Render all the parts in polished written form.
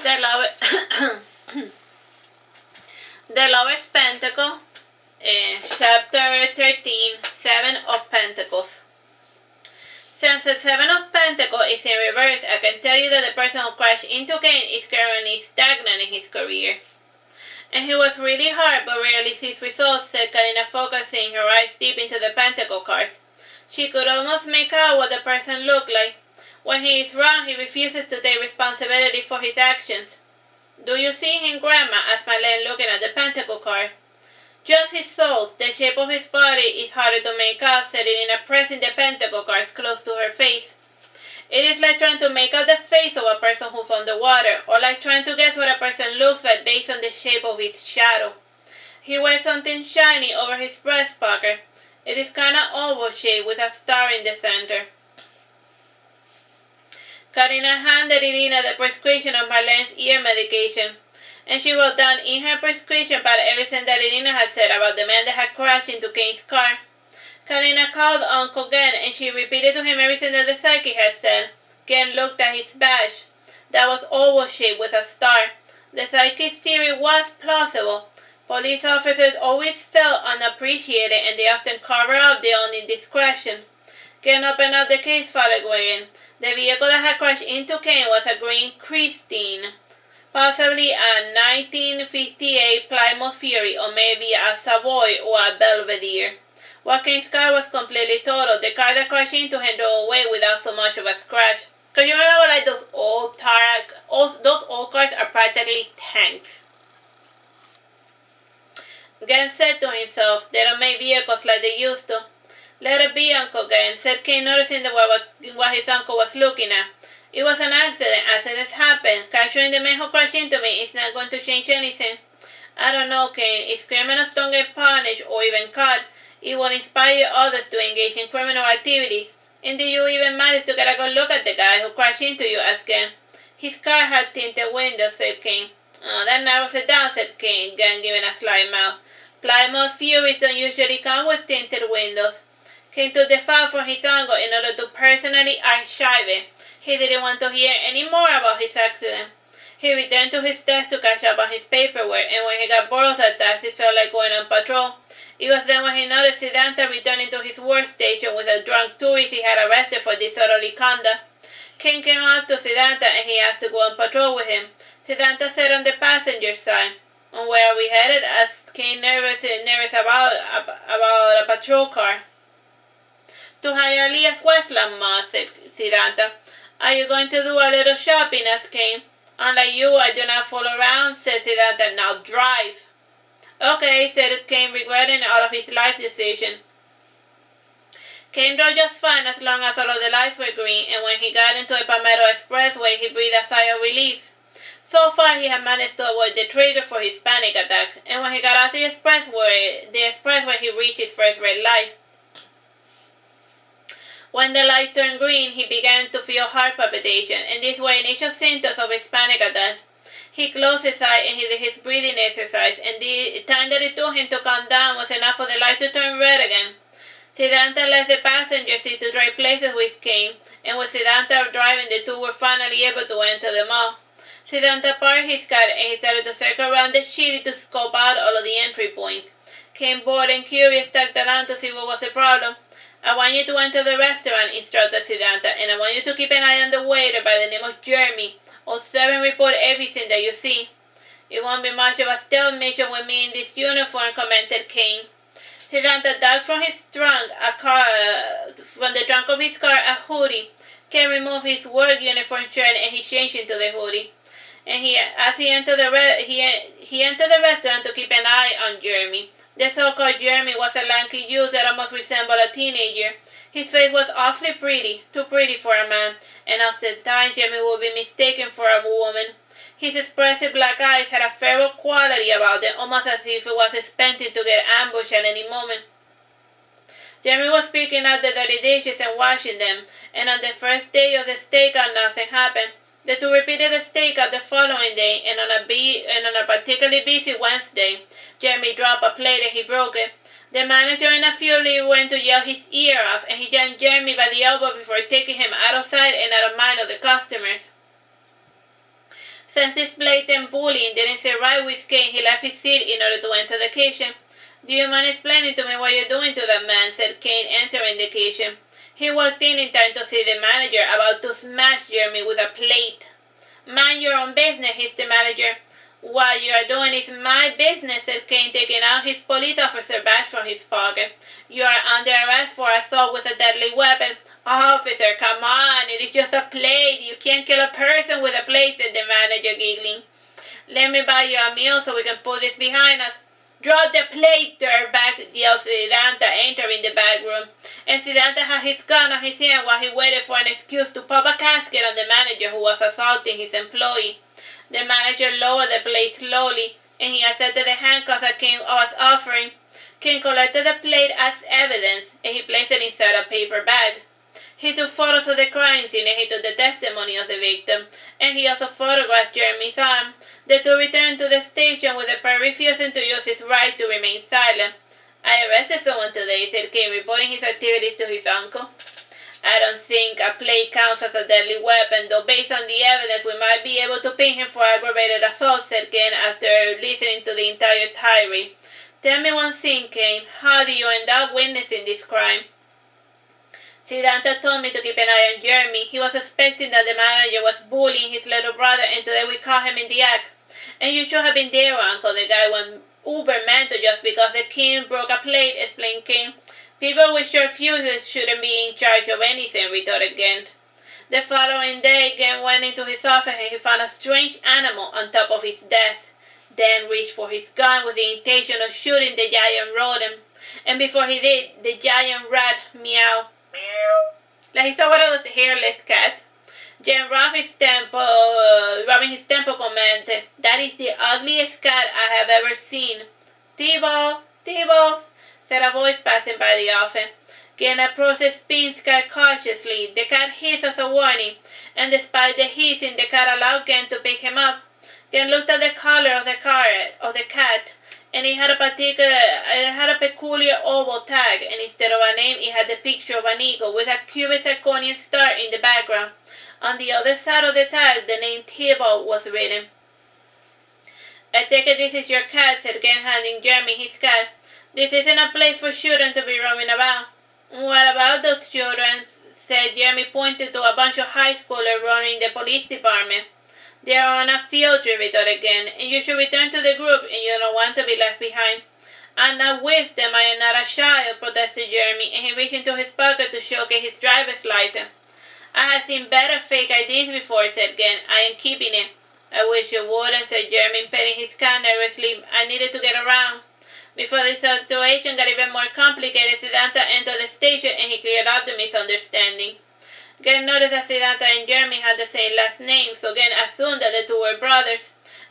The Lover, the Lover's Pentacle, chapter 13, Seven of Pentacles. Since the Seven of Pentacles is in reverse, I can tell you that the person who crashed into Kain is currently stagnant in his career. And he was really hard but rarely sees results, said Karina, focusing her eyes deep into the Pentacle cards. She could almost make out what the person looked like. When he is wrong, he refuses to take responsibility for his actions. Do you see him, Grandma? Asked Marlene, looking at the Pentacle card. Just his soul. The shape of his body is harder to make out, said Irina, pressing the Pentacle cards close to her face. It is like trying to make out the face of a person who's underwater, or like trying to guess what a person looks like based on the shape of his shadow. He wears something shiny over his breast pocket. It is kinda oval-shaped with a star in the center. Karina handed Irina the prescription of Marlene's ear medication, and she wrote down in her prescription about everything that Irina had said about the man that had crashed into Kain's car. Karina called Uncle Gen, and she repeated to him everything that the psychic had said. Gen looked at his badge. That was oval-shaped with a star. The psychic's theory was plausible. Police officers always felt unappreciated, and they often cover up their own indiscretion. Gen opened up the case file again. The vehicle that had crashed into Kain was a green Christine, possibly a 1958 Plymouth Fury, or maybe a Savoy or a Belvedere. While Kain's car was completely totaled, the car that crashed into him drove away without so much of a scratch. Cause you remember, like, those old cars are practically tanks. Gen said to himself, they don't make vehicles like they used to. Let it be, Uncle Gen, said Kain, noticing what his uncle was looking at. It was an accident. Accidents happen. Capturing the man who crashed into me is not going to change anything. I don't know, Kain. If criminals don't get punished or even caught, it will inspire others to engage in criminal activities. And did you even manage to get a good look at the guy who crashed into you? Asked Gen. His car had tinted windows, said Kain. Oh, that narrows it down, said Kain, Gen giving a sly mouth. Plymouth Furies don't usually come with tinted windows. Kain took the file from his uncle in order to personally archive it. He didn't want to hear any more about his accident. He returned to his desk to catch up on his paperwork, and when he got bored of that task, it felt like going on patrol. It was then when he noticed Siddhanta returning to his workstation with a drunk tourist he had arrested for disorderly conduct. Kain came out to Siddhanta and he asked to go on patrol with him. Siddhanta sat on the passenger side. And where are we headed? Asked Kain, nervous about a patrol car. To Hialeah's Westland Mall, said Siddhanta. Are you going to do a little shopping? Asked Kain. Unlike you, I do not fool around, said Siddhanta. Now drive. Okay, said Kain, regretting all of his life decision. Kain drove just fine as long as all of the lights were green, and when he got into a Palmetto Expressway, he breathed a sigh of relief. So far, he had managed to avoid the trigger for his panic attack, and when he got out the expressway, he reached his first red light. When the light turned green, he began to feel heart palpitation, and these were initial symptoms of his panic attack. He closed his eyes and he did his breathing exercise, and the time that it took him to calm down was enough for the light to turn red again. Siddhanta left the passenger seat to trade places with Kain, and with Siddhanta driving, the two were finally able to enter the mall. Siddhanta parked his car and he started to circle around the city to scope out all of the entry points. Kain, bored and curious, tagged along to see what was the problem. I want you to enter the restaurant, instructed Siddhanta, and I want you to keep an eye on the waiter by the name of Jeremy. Observe and report everything that you see. It won't be much of a stealth mission with me in this uniform, commented Kain. Siddhanta dug from the trunk of his car a hoodie. Kain removed his work uniform shirt and he changed into the hoodie. And as he entered the restaurant to keep an eye on Jeremy. The so-called Jeremy was a lanky youth that almost resembled a teenager. His face was awfully pretty, too pretty for a man, and oftentimes Jeremy would be mistaken for a woman. His expressive black eyes had a feral quality about them, almost as if he was expecting to get ambushed at any moment. Jeremy was picking up the dirty dishes and washing them, and on the first day of the stakeout, nothing happened. The two repeated the stakeout the following day, and on a particularly busy Wednesday, Jeremy dropped a plate and he broke it. The manager in a fury went to yell his ear off, and he yanked Jeremy by the elbow before taking him out of sight and out of mind of the customers. Since this blatant bullying didn't sit right with Kain, he left his seat in order to enter the kitchen. Do you mind explaining to me what you're doing to that man? Said Kain, entering the kitchen. He walked in time to see the manager about to smash Jeremy with a plate. Mind your own business, hissed the manager. What you are doing is my business, said Kain, taking out his police officer badge from his pocket. You are under arrest for assault with a deadly weapon. Officer, come on, it is just a plate. You can't kill a person with a plate, said the manager, giggling. Let me buy you a meal so we can put this behind us. Drop the plate, dirtbag, yelled Siddhanta, entering the back room. And Siddhanta had his gun on his hand while he waited for an excuse to pop a casket on the manager who was assaulting his employee. The manager lowered the plate slowly, and he accepted the handcuffs that Kain was offering. Kain collected the plate as evidence, and he placed it inside a paper bag. He took photos of the crime scene, and he took the testimony of the victim, and he also photographed Jeremy's arm. The two returned to the station with the pair refusing to use his right to remain silent. I arrested someone today, said Kain, reporting his activities to his uncle. I don't think a plate counts as a deadly weapon, though based on the evidence we might be able to pin him for aggravated assault, said Kain after listening to the entire tirade. Tell me one thing, Kain. How did you end up witnessing this crime? Siddhanta told me to keep an eye on Jeremy. He was suspecting that the manager was bullying his little brother, and today we caught him in the act. And you should have been there, Uncle. The guy went uber mental just because the king broke a plate, explained Kain. People with short fuses shouldn't be in charge of anything, retorted Gent. The following day, Gent went into his office and he found a strange animal on top of his desk. Then reached for his gun with the intention of shooting the giant rodent. And before he did, the giant rat meowed. Like he saw one of those hairless cats. Jen rubbing his temple commented, That is the ugliest cat I have ever seen. Thibault, said a voice passing by the office. Jen approached the Sphinx cat cautiously. The cat hissed as a warning, and despite the hissing, the cat allowed Jen to pick him up. Jen looked at the color of the cat, and it had a peculiar oval tag, and instead of a name, it had the picture of an eagle with a cubic zirconian star in the background. On the other side of the tag, the name Thibault was written. I take it this is your cat, said Jen, handing Jeremy his cat. This isn't a place for children to be roaming about. What about those children? Said Jeremy, pointing to a bunch of high schoolers running the police department. They are on a field trip, retorted again, and you should return to the group, and you don't want to be left behind. I'm not with them, I am not a child, protested Jeremy, and he reached into his pocket to showcase his driver's license. I have seen better fake IDs before, said Gen. I am keeping it. I wish you wouldn't, said Jeremy, petting his cat nervously. I needed to get around. Before the situation got even more complicated, Siddhanta entered the station and he cleared up the misunderstanding. Gen noticed that Siddhanta and Jeremy had the same last name, so Gen assumed that the two were brothers.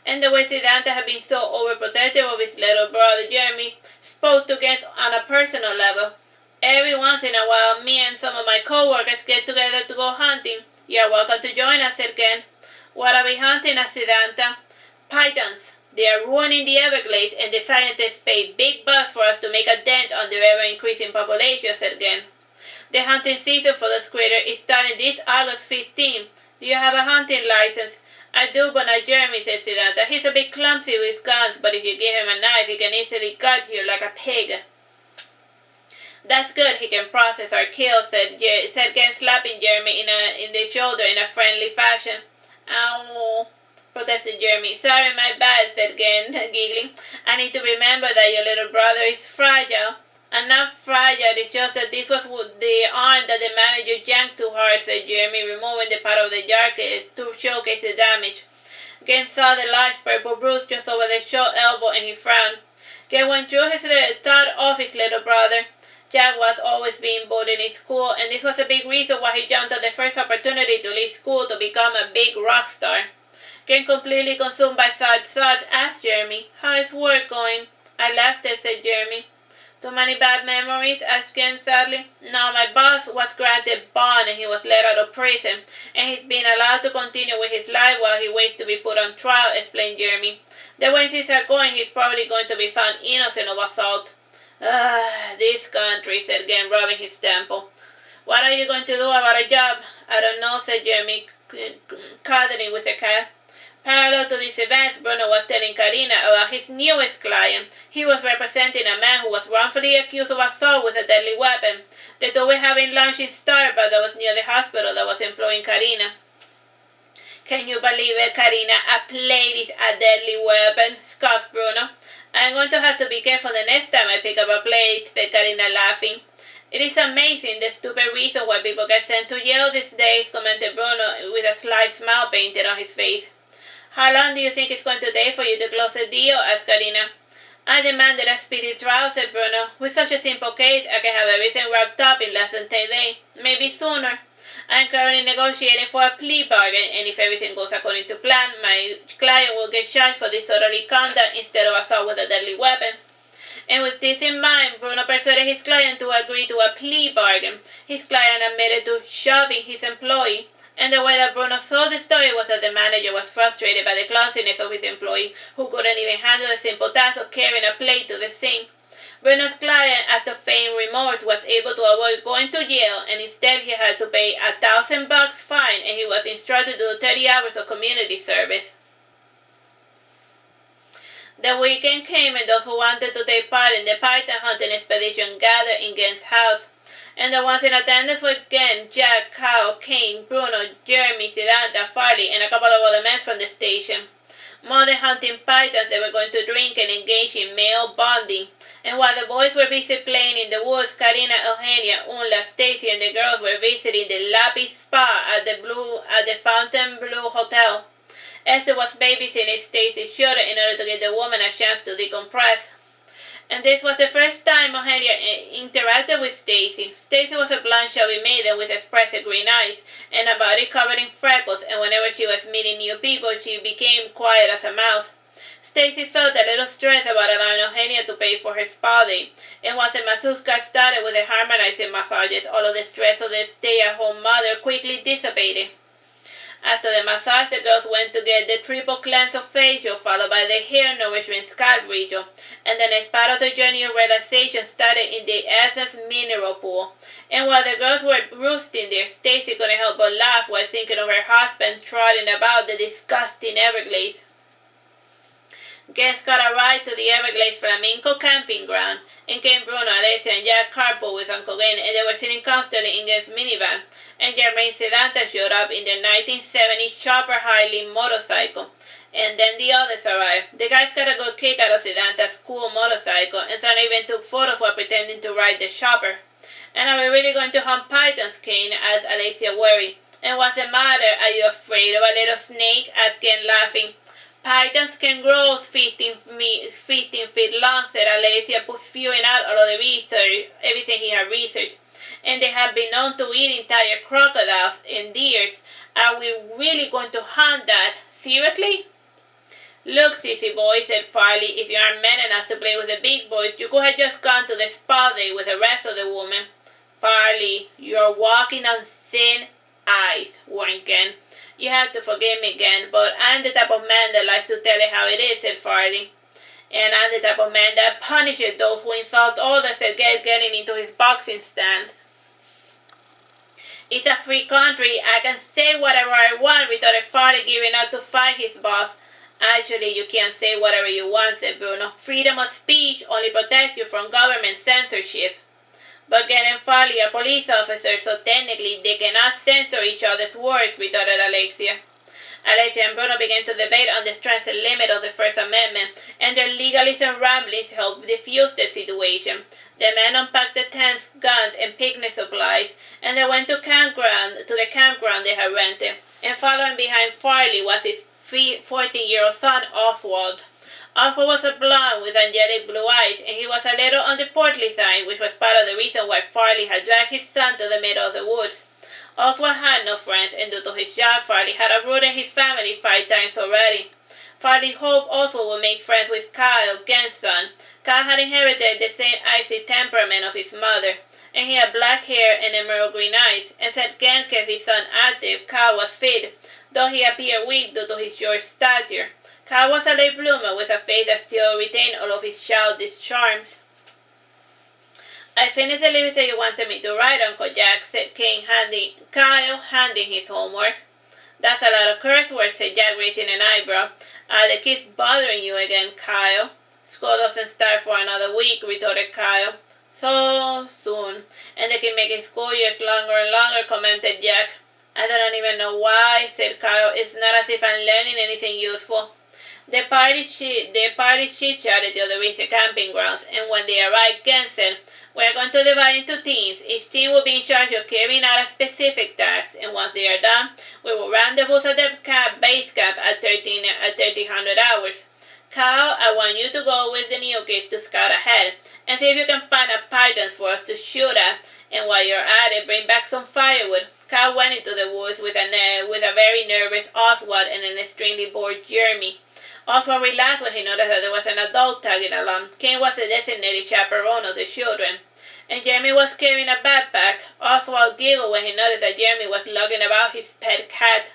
And the way Siddhanta had been so overprotective of his little brother Jeremy spoke to Gen on a personal level. Every once in a while, me and some of my co-workers get together to go hunting. You're welcome to join us, said Gen. What are we hunting, asked Siddhanta. Pythons. They are ruining the Everglades, and the scientists pay big bucks for us to make a dent on their ever-increasing population, said Gen. The hunting season for the critter is starting this August 15. Do you have a hunting license? I do, but not Jeremy, said Siddhanta. He's a bit clumsy with guns, but if you give him a knife, he can easily cut you like a pig. That's good, he can process our kills, said Gen, slapping Jeremy in the shoulder in a friendly fashion. Ow, protested Jeremy. Sorry, my bad, said Gen, giggling. I need to remember that your little brother is fragile. I'm not fragile, it's just that this was the arm that the manager yanked too hard, said Jeremy, removing the part of the jacket to showcase the damage. Gen saw the large purple bruise just over the short elbow and he frowned. Gen went through his thought of his little brother. Jack was always being bullied in school, and this was a big reason why he jumped at the first opportunity to leave school to become a big rock star. Ken, completely consumed by thoughts, asked Jeremy, How is work going? I left it, said Jeremy. Too many bad memories? Asked Ken sadly. No, my boss was granted bond and he was let out of prison, and he's been allowed to continue with his life while he waits to be put on trial, explained Jeremy. The way things are going, he's probably going to be found innocent of assault. This country, said Gen, rubbing his temple. What are you going to do about a job? I don't know, said Jeremy, cuddling with the cat. Parallel to these events, Bruno was telling Karina about his newest client. He was representing a man who was wrongfully accused of assault with a deadly weapon. The two were having lunch in Starbucks that was near the hospital that was employing Karina. Can you believe it, Karina? A plate is a deadly weapon, scoffed Bruno. I'm going to have to be careful the next time I pick up a plate, said Karina, laughing. It is amazing the stupid reason why people get sent to jail these days, commented Bruno with a sly smile painted on his face. How long do you think it's going to take for you to close the deal? Asked Karina. I demanded a speedy trial, said Bruno. With such a simple case, I can have everything wrapped up in less than 10 days, maybe sooner. I'm currently negotiating for a plea bargain, and if everything goes according to plan, my client will get charged for disorderly conduct instead of assault with a deadly weapon. And with this in mind, Bruno persuaded his client to agree to a plea bargain. His client admitted to shoving his employee, and the way that Bruno saw the story was that the manager was frustrated by the clumsiness of his employee, who couldn't even handle the simple task of carrying a plate to the sink. Bruno's client, after feigning remorse, was able to avoid going to jail, and instead he had to pay $1,000 fine, and he was instructed to do 30 hours of community service. The weekend came, and those who wanted to take part in the python hunting expedition gathered in Gen's house. And the ones in attendance were Gen, Jack, Kyle, Kain, Bruno, Jeremy, Sidanta, Farley, and a couple of other men from the station. More than hunting pythons, they were going to drink and engage in male bonding. And while the boys were busy playing in the woods, Karina, Eugenia, Unla, Stacy, and the girls were visiting the Lapis Spa at the Fontainebleau Hotel. Esther was babysitting Stacy's chore in order to give the woman a chance to decompress. And this was the first time Eugenia interacted with Stacy. Stacy was a blonde, chubby maiden with expressive green eyes and a body covered in freckles, and whenever she was meeting new people, she became quiet as a mouse. Stacy felt a little stressed about allowing Eugenia to pay for her spa day, and once the masseuse got started with the harmonizing massages, all of the stress of the stay-at-home mother quickly dissipated. After the massage, the girls went to get the triple cleanse of facial, followed by the hair nourishment scalp ritual, and the next part of the journey of relaxation started in the Essence mineral pool. And while the girls were roosting there, Stacy couldn't help but laugh while thinking of her husband trotting about the disgusting Everglades. Guests got a ride to the Everglades Flamenco camping ground, and came Bruno, Alessia, and Jack carpool with Uncle Gen, and they were sitting comfortably in Gen's minivan, and Jermaine Sedanta showed up in their 1970s Chopper Harley motorcycle, and then the others arrived. The guys got a good kick out of Sedanta's cool motorcycle, and some even took photos while pretending to ride the chopper. And are we really going to hunt pythons, Kain? Asked Alessia, worried. And what's the matter? Are you afraid of a little snake? Asked Gen, laughing. Pythons can grow 15 feet long, said Alessia, spewing out all of the research, everything he had researched. And they have been known to eat entire crocodiles and deers. Are we really going to hunt that? Seriously? Look, sissy boy, said Farley, if you aren't man enough to play with the big boys, you could have just gone to the spa day with the rest of the women. Farley, you're walking on thin ice, warned Gen. You have to forgive me, Gen, but I'm the type of man that likes to tell it how it is, said Farley. And I'm the type of man that punishes those who insult others, said Gen, getting into his boxing stand. It's a free country. I can say whatever I want without Farley giving out to fight his boss. Actually, you can't say whatever you want, said Bruno. Freedom of speech only protects you from government censorship. But Gen and Farley are police officers, so technically they cannot censor each other's words, retorted Alessia. Alessia and Bruno began to debate on the strength and limit of the First Amendment, and their legalism ramblings helped defuse the situation. The men unpacked the tents, guns, and picnic supplies, and they went to the campground they had rented. And following behind Farley was his 14-year-old son, Oswald. Oswald was a blonde with angelic blue eyes, and he was a little on the portly side, which was part of the reason why Farley had dragged his son to the middle of the woods. Oswald had no friends, and due to his job, Farley had uprooted his family 5 times already. Farley hoped Oswald would make friends with Kyle, Gen's son. Kyle had inherited the same icy temperament of his mother, and he had black hair and emerald green eyes, and said Gen kept his son active. Kyle was fit, though he appeared weak due to his short stature. Kyle was a late bloomer with a face that still retained all of his childish charms. I finished the letters that you wanted me to write, Uncle Jack, said Kyle, handing his homework. That's a lot of curse words, said Jack, raising an eyebrow. Are the kids bothering you again, Kyle? School doesn't start for another week, retorted Kyle. So soon. And they can make school years longer and longer, commented Jack. I don't even know why, said Kyle. It's not as if I'm learning anything useful. The party chit-chatted the other recent camping grounds, and when they arrived, Ken said, we're going to divide into teams. Each team will be in charge of carrying out a specific task, and once they are done, we will rendezvous at the base camp at 1300 hours. Kyle, I want you to go with the new kids to scout ahead, and see if you can find a python for us to shoot at, and while you're at it, bring back some firewood. Kyle went into the woods with a very nervous Oswald and an extremely bored Jeremy. Oswald relaxed when he noticed that there was an adult tagging along. Kain was the designated chaperone of the children, and Jeremy was carrying a backpack. Oswald giggled when he noticed that Jeremy was lugging about his pet cat.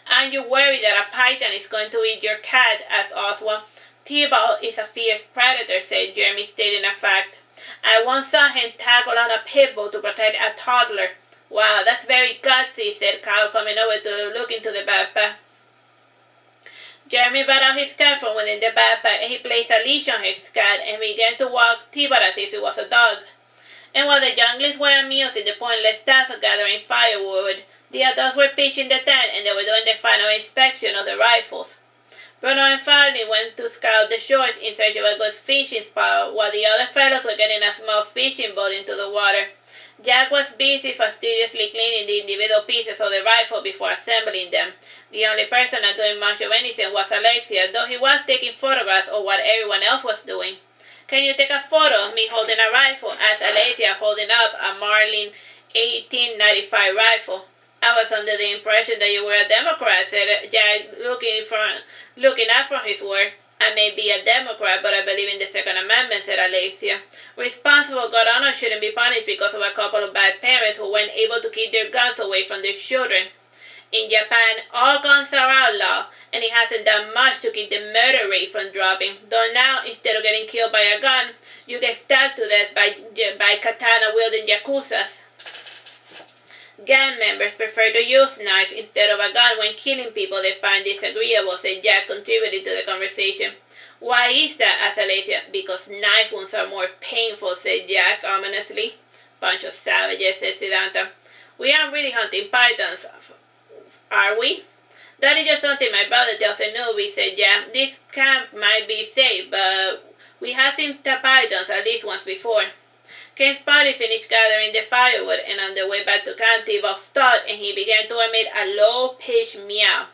Aren't you worried that a python is going to eat your cat? Asked Oswald. T-Ball is a fierce predator, said Jeremy, stating a fact. I once saw him tackle on a pit bull to protect a toddler. Wow, that's very gutsy, said Kyle, coming over to look into the backpack. Jeremy brought out his cat from within the backpack, and he placed a leash on his cat and began to walk T-Ball as if it was a dog. And while the younglings were amused in the pointless task of gathering firewood, the adults were pitching the tent and they were doing the final inspection of the rifles. Bruno and Farley went to scout the shores in search of a good fishing spot, while the other fellows were getting a small fishing boat into the water. Jack was busy fastidiously cleaning the individual pieces of the rifle before assembling them. The only person not doing much of anything was Alexia, though he was taking photographs of what everyone else was doing. Can you take a photo of me holding a rifle? Asked Alexia, holding up a Marlin 1895 rifle. I was under the impression that you were a Democrat, said Jack, looking up from his work. I may be a Democrat, but I believe in the Second Amendment, said Alexia. Responsible gun owners shouldn't be punished because of a couple of bad parents who weren't able to keep their guns away from their children. In Japan, all guns are outlawed, and it hasn't done much to keep the murder rate from dropping. Though now, instead of getting killed by a gun, you get stabbed to death by katana-wielding yakuzas. Gang members prefer to use knives instead of a gun when killing people they find disagreeable, said Jack, contributing to the conversation. Why is that? Asked Alexia. Because knife wounds are more painful, said Jack ominously. Bunch of savages, said Siddhanta. We aren't really hunting pythons, are we? That is just something my brother tells a newbie, said Jack. This camp might be safe, but we have seen pythons at least once before. Kain's party finished gathering the firewood, and on their way back to camp, T-Ball stopped, and he began to emit a low-pitched meow.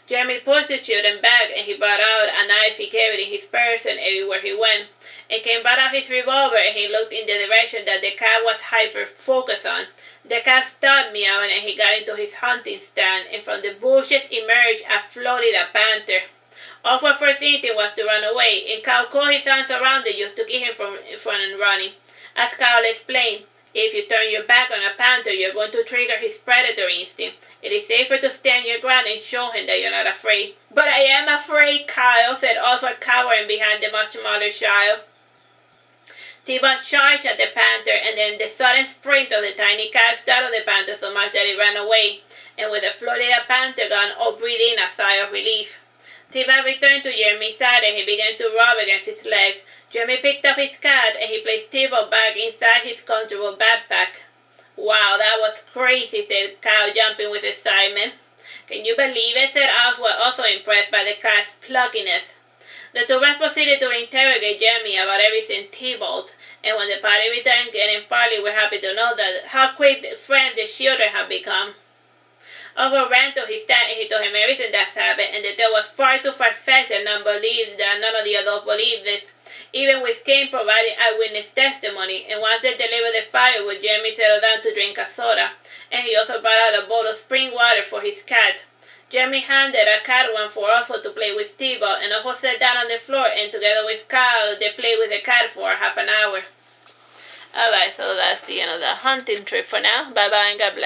Jeremy pushed his children back, and he brought out a knife he carried in his person everywhere he went. And Kain brought out his revolver, and he looked in the direction that the cat was hyper-focused on. The cat stopped meowing, and he got into his hunting stand, and from the bushes emerged a Florida panther. Oswald's first instinct was to run away, and Kyle caught his arms around the youth to keep him from running. As Kyle explained, if you turn your back on a panther, you're going to trigger his predatory instinct. It is safer to stand your ground and show him that you're not afraid. But I am afraid, Kyle, said Oswald, cowering behind the much smaller child. T-Ball charged at the panther, and then the sudden sprint of the tiny cat startled the panther so much that it ran away, and with the Florida panther gone, all breathed in a sigh of relief. T-Ball returned to Jeremy's side, and he began to rub against his leg. Jeremy picked up his cat, and he placed T-Ball back inside his comfortable backpack. Wow, that was crazy, said Kyle, jumping with excitement. Can you believe it? Said Oswald, also impressed by the cat's pluckiness. The two were proceeded to interrogate Jeremy about everything T-Ball, and when the party returned, Ken and Farley were happy to know that how quick friends the children had become. Oswald ran to his stand, and he told him everything that happened, and the tale was far too far-fetched that none of the adults believed it, even with Kain providing eyewitness testimony. And once they delivered the firewood, Jeremy settled down to drink a soda, and he also brought out a bowl of spring water for his cat. Jeremy handed a cat one for Oswald to play with T-Ball, and Oswald sat down on the floor, and together with Kyle, they played with the cat for half an hour. Alright, so that's the end of the hunting trip for now. Bye-bye and God bless.